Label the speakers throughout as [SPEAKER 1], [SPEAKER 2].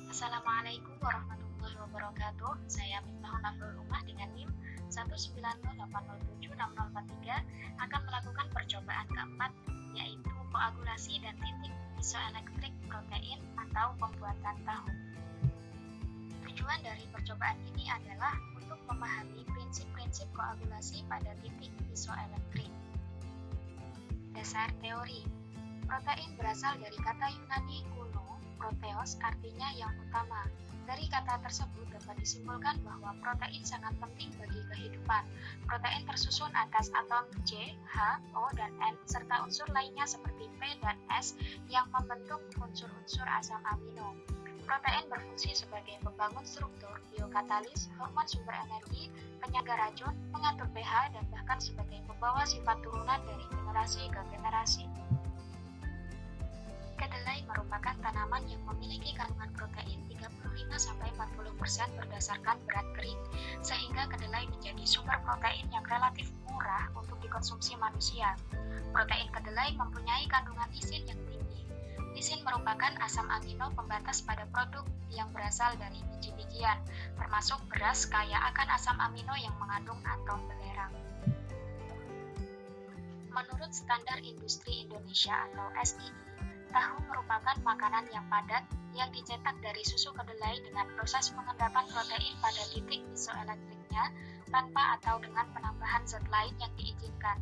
[SPEAKER 1] Assalamualaikum warahmatullahi wabarakatuh. Saya Miftahul Nafrul Umah dengan NIM 190807643 akan melakukan percobaan keempat, yaitu koagulasi dan titik isoelektrik protein atau pembuatan tahu. Tujuan dari percobaan ini adalah untuk memahami prinsip-prinsip koagulasi pada titik isoelektrik. Dasar teori. Protein berasal dari kata Yunani kuno proteos, artinya yang utama. Dari kata tersebut dapat disimpulkan bahwa protein sangat penting bagi kehidupan. Protein tersusun atas atom C, H, O, dan N, serta unsur lainnya seperti P dan S yang membentuk unsur-unsur asam amino. Protein berfungsi sebagai pembangun struktur, biokatalis, hormon sumber energi, penyangga racun, pengatur pH, dan bahkan sebagai pembawa sifat turunan dari generasi ke generasi. Kedelai merupakan tanaman yang memiliki kandungan protein 35-40% berdasarkan berat kering, sehingga kedelai menjadi sumber protein yang relatif murah untuk dikonsumsi manusia. Protein kedelai mempunyai kandungan lisin yang tinggi. Lisin merupakan asam amino pembatas pada produk yang berasal dari biji-bijian, termasuk beras kaya akan asam amino yang mengandung atom belerang. Menurut Standar Industri Indonesia atau SII, tahu merupakan makanan yang padat yang dicetak dari susu kedelai dengan proses pengendapan protein pada titik isoelektriknya tanpa atau dengan penambahan zat lain yang diizinkan.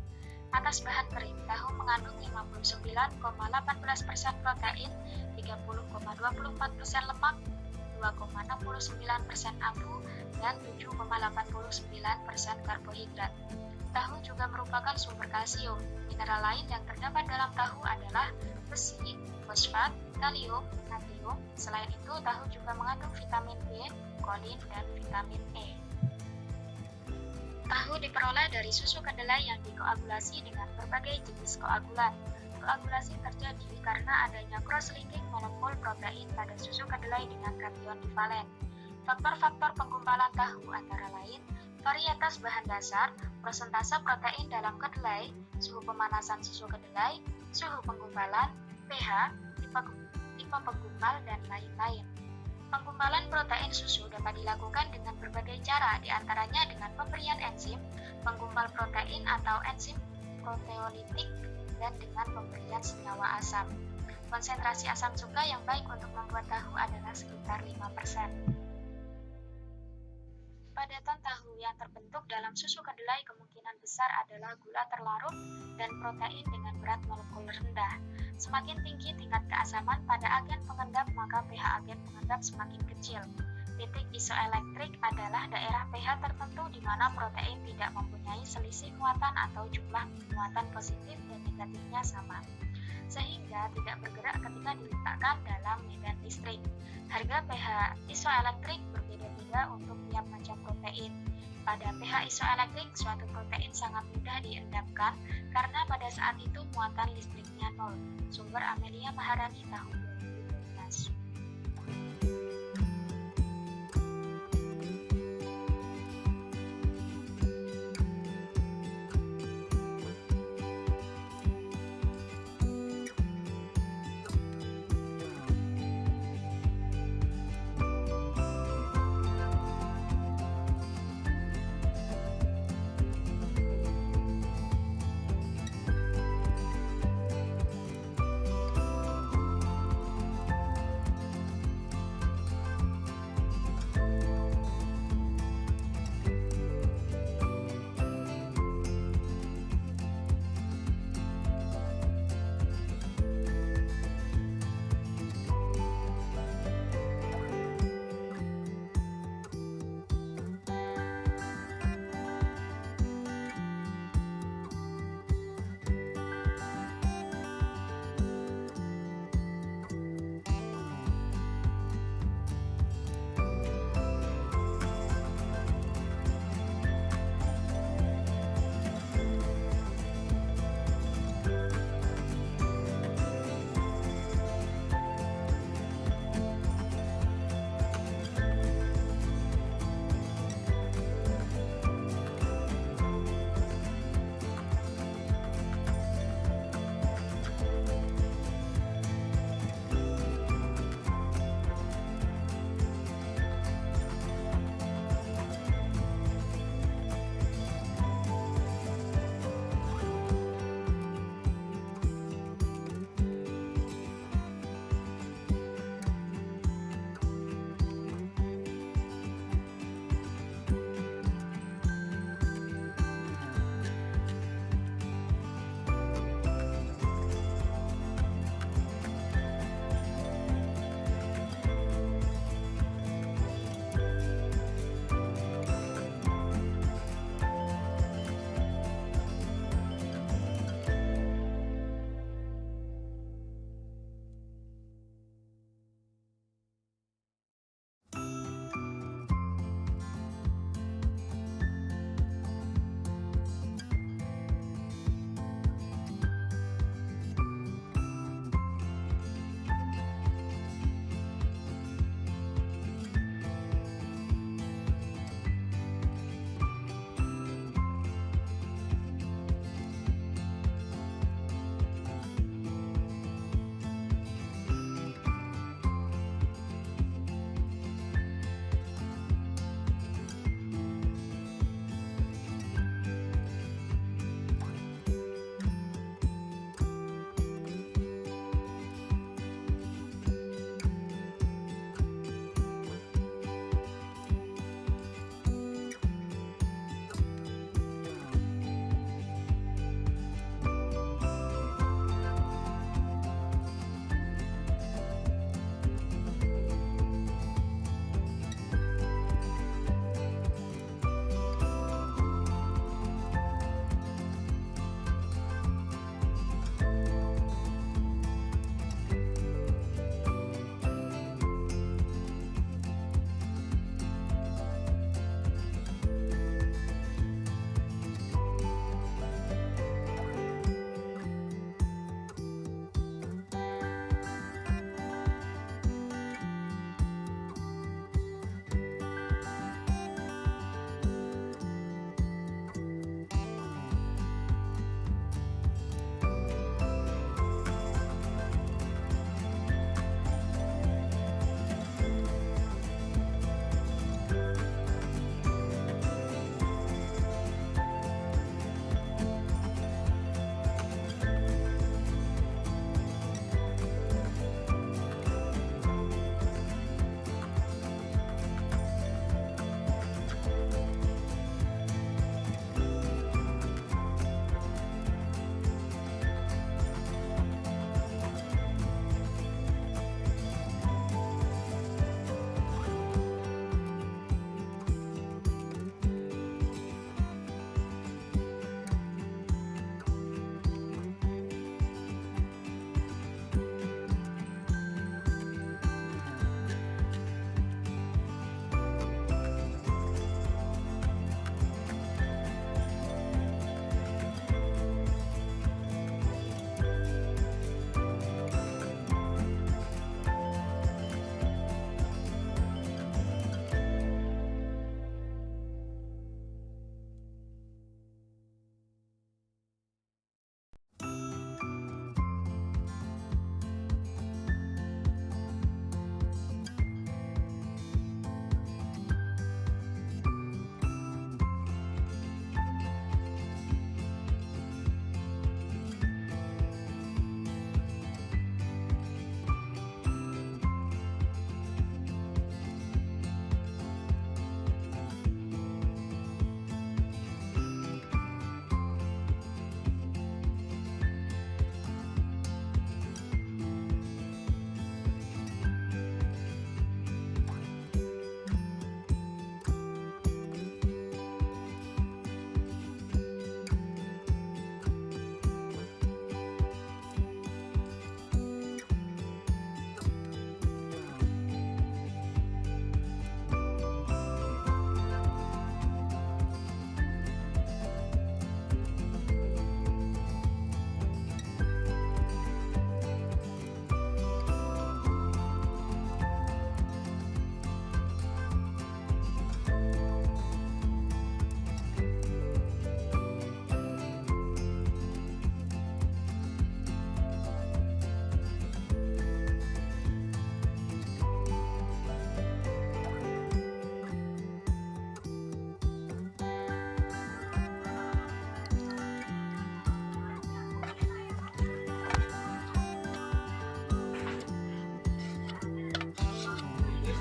[SPEAKER 1] Atas bahan kering, tahu mengandung 59,18% protein, 30,24% lemak, 2,69% abu, dan 7,89% karbohidrat. Tahu juga merupakan sumber kalsium. Mineral lain yang terdapat dalam tahu adalah besi, fosfat, kalium, natrium. Selain itu, tahu juga mengandung vitamin B, kolin, dan vitamin E. Tahu diperoleh dari susu kedelai yang dikoagulasi dengan berbagai jenis koagulan. Koagulasi terjadi karena adanya cross-linking molekul protein pada susu kedelai dengan kation divalen. Faktor-faktor penggumpalan tahu antara lain varietas bahan dasar, persentase protein dalam kedelai, suhu pemanasan susu kedelai, suhu penggumpalan, pH, tipe penggumpal, dan lain-lain. Penggumpalan protein susu dapat dilakukan dengan berbagai cara, diantaranya dengan pemberian enzim, penggumpal protein atau enzim proteolitik, dan dengan pemberian senyawa asam. Konsentrasi asam cuka yang baik untuk membuat tahu adalah sekitar 5%. Padatan tahu yang terbentuk dalam susu kedelai kemungkinan besar adalah gula terlarut dan protein dengan berat molekul rendah. Semakin tinggi tingkat keasaman pada agen pengendap, maka pH agen pengendap semakin kecil. Titik isoelektrik adalah daerah pH tertentu di mana protein tidak mempunyai selisih muatan atau jumlah muatan positif dan negatifnya sama, sehingga tidak bergerak ketika diletakkan dalam medan listrik. Harga pH isoelektrik berbeda-beda untuk tiap macam protein. Pada pH isoelektrik, suatu protein sangat mudah diendapkan karena pada saat itu muatan listriknya nol. Sumber Amelia Maharani tahun 2012.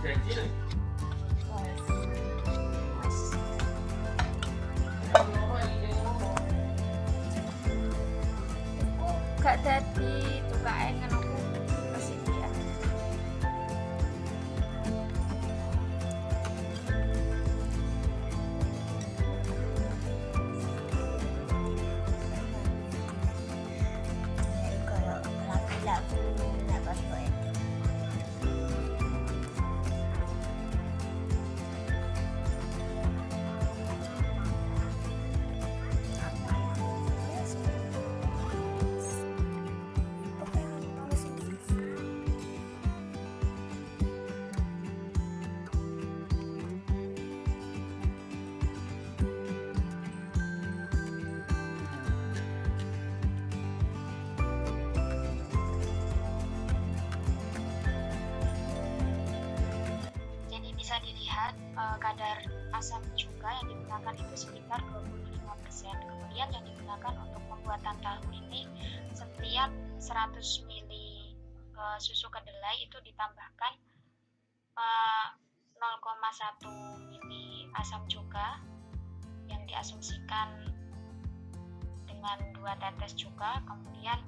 [SPEAKER 2] Gak dadi tukake ngono ku kesedihan.
[SPEAKER 3] Kalau lagu-lagu nggak apa-apa itu.
[SPEAKER 1] Jadi bisa dilihat kadar asam cuka yang digunakan itu sekitar 25%. Kemudian yang digunakan untuk pembuatan tahu ini setiap 100 ml susu kedelai itu ditambahkan 0,1 ml asam cuka yang diasumsikan dengan 2 tetes cuka, kemudian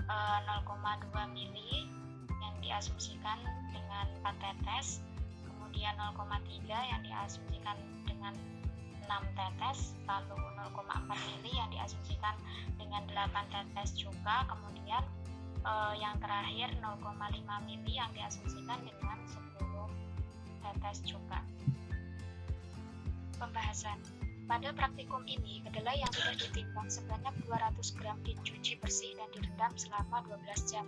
[SPEAKER 1] 0,2 ml yang diasumsikan dengan 4 tetes, kemudian 0,3 yang diasumsikan dengan 6 tetes, lalu 0,4 ml yang diasumsikan dengan 8 tetes cuka, kemudian yang terakhir 0,5 ml yang diasumsikan dengan 10 tetes cuka. Pembahasan. Pada praktikum ini, kedelai yang sudah ditimbang sebanyak 200 gram dicuci bersih dan direndam selama 12 jam.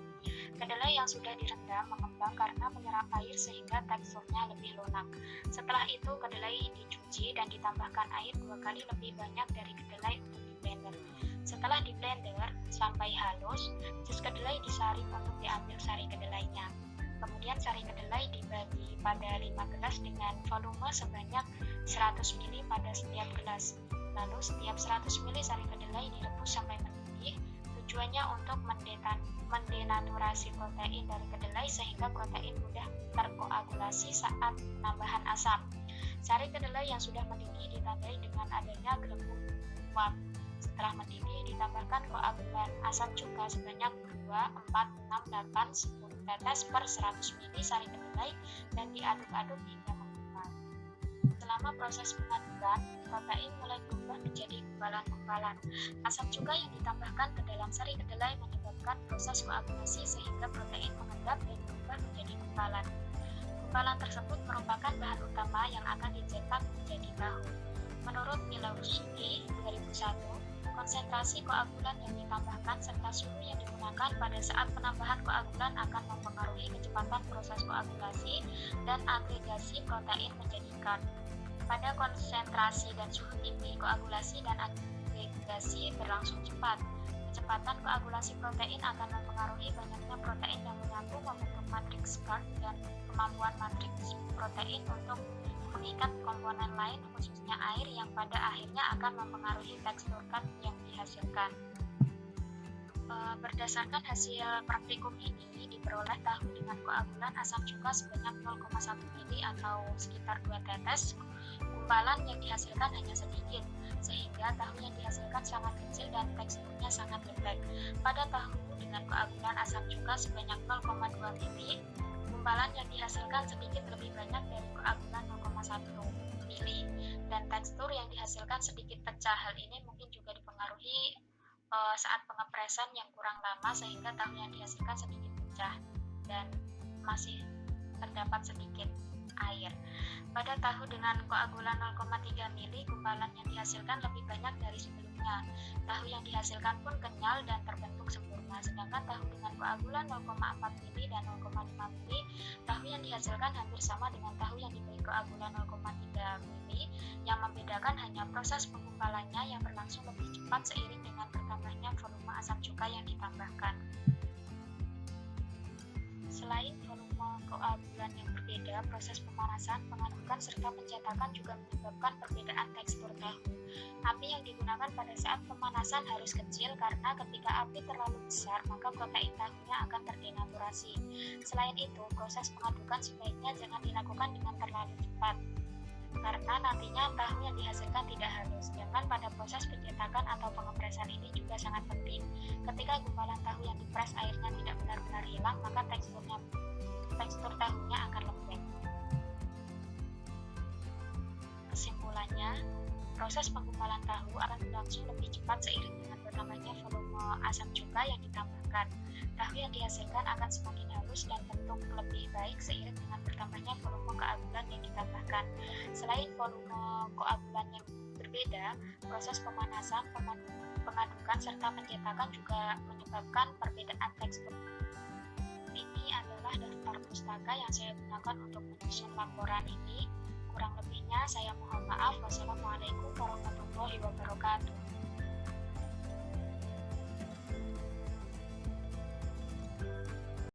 [SPEAKER 1] Kedelai yang sudah direndam mengembang karena menyerap air sehingga teksturnya lebih lunak. Setelah itu, kedelai dicuci dan ditambahkan air 2 kali lebih banyak dari kedelai untuk di blender. Setelah di blender sampai halus, jus kedelai disaring untuk diambil sari kedelainya. Kemudian sari kedelai dibagi pada 5 gelas dengan volume sebanyak 100 ml pada setiap gelas. Lalu setiap 100 ml sari kedelai direbus sampai mendidih. Tujuannya untuk mendenaturasi protein dari kedelai sehingga protein mudah terkoagulasi saat penambahan asam. Sari kedelai yang sudah mendidih ditandai dengan adanya gelembung uap. Setelah mendidih ditambahkan koagulan asam cuka sebanyak 2, 4, 6, 8, 10 tetes per 100 ml sari kedelai dan diaduk-aduk hingga menggumpal. Selama proses pengadukan, protein mulai berubah menjadi gumpalan-gumpalan. Asam cuka yang ditambahkan ke dalam sari kedelai menyebabkan proses koagulasi sehingga protein mengendap dan berubah menjadi gumpalan. Gumpalan tersebut merupakan bahan utama yang akan dicetak menjadi tahu. Menurut Milowski 2001, konsentrasi koagulan yang ditambahkan serta suhu yang digunakan pada saat penambahan koagulan akan mempengaruhi kecepatan proses koagulasi dan agregasi protein menjadi GARD. Pada konsentrasi dan suhu tinggi, koagulasi dan agregasi berlangsung cepat. Kecepatan koagulasi protein akan mempengaruhi banyaknya protein yang menyatu membentuk matriks GARD dan kemampuan matriks protein untuk mengikat komponen lain khususnya air yang pada akhirnya akan mempengaruhi tekstur GARD yang dihasilkan. Berdasarkan hasil praktikum ini diperoleh tahu dengan koagulan asam cuka sebanyak 0,1 ml atau sekitar 2 tetes. Gumpalan yang dihasilkan hanya sedikit sehingga tahu yang dihasilkan sangat kecil dan teksturnya sangat lembek. Pada tahu dengan koagulan asam cuka sebanyak 0,2 ml, gumpalan yang dihasilkan sedikit lebih banyak dari koagulan 0,1 ml dan tekstur yang dihasilkan sedikit pecah. Hal ini mungkin juga dipengaruhi saat pengepresan yang kurang lama sehingga tahu yang dihasilkan sedikit pecah dan masih terdapat sedikit air. Pada tahu dengan koagulan 0,3 ml, gumpalan yang dihasilkan lebih banyak dari sebelumnya. Tahu yang dihasilkan pun kenyal dan terbentuk sempurna. Sedangkan tahu dengan koagulan 0,4 ml dan 0,5 ml, tahu yang dihasilkan hampir sama dengan tahu yang diberi koagulan 0,3 ml. Yang membedakan hanya proses penggumpalannya yang berlangsung lebih cepat seiring dengan bertambahnya volume asam cuka yang ditambahkan. Selain volume koagulan yang berbeda, proses pemanasan, pengadukan, serta pencetakan juga menyebabkan perbedaan tekstur tahu. Api yang digunakan pada saat pemanasan harus kecil karena ketika api terlalu besar, maka protein tahunya akan terdenaturasi. Selain itu, proses pengadukan sebaiknya jangan dilakukan dengan terlalu cepat, karena nantinya tahu yang dihasilkan tidak halus. Sedangkan pada proses pencetakan atau pengepresan ini juga sangat penting. Ketika gumpalan tahu yang dipres airnya tidak benar-benar hilang, maka tekstur tahunya akan lembek. Kesimpulannya, proses penggumpalan tahu akan berlangsung lebih cepat seiring dengan bertambahnya volume asam cuka yang ditambahkan. Tahu yang dihasilkan akan semakin halus dan bentuk lebih baik seiring dengan bertambahnya volume koagulan yang ditambahkan. Selain volume koagulan yang berbeda, proses pemanasan, pengadukan, serta pencetakan juga menyebabkan perbedaan tekstur. Ini adalah daftar pustaka yang saya gunakan untuk menyusun laporan ini. Kurang lebihnya saya mohon maaf. Wassalamualaikum warahmatullahi wabarakatuh.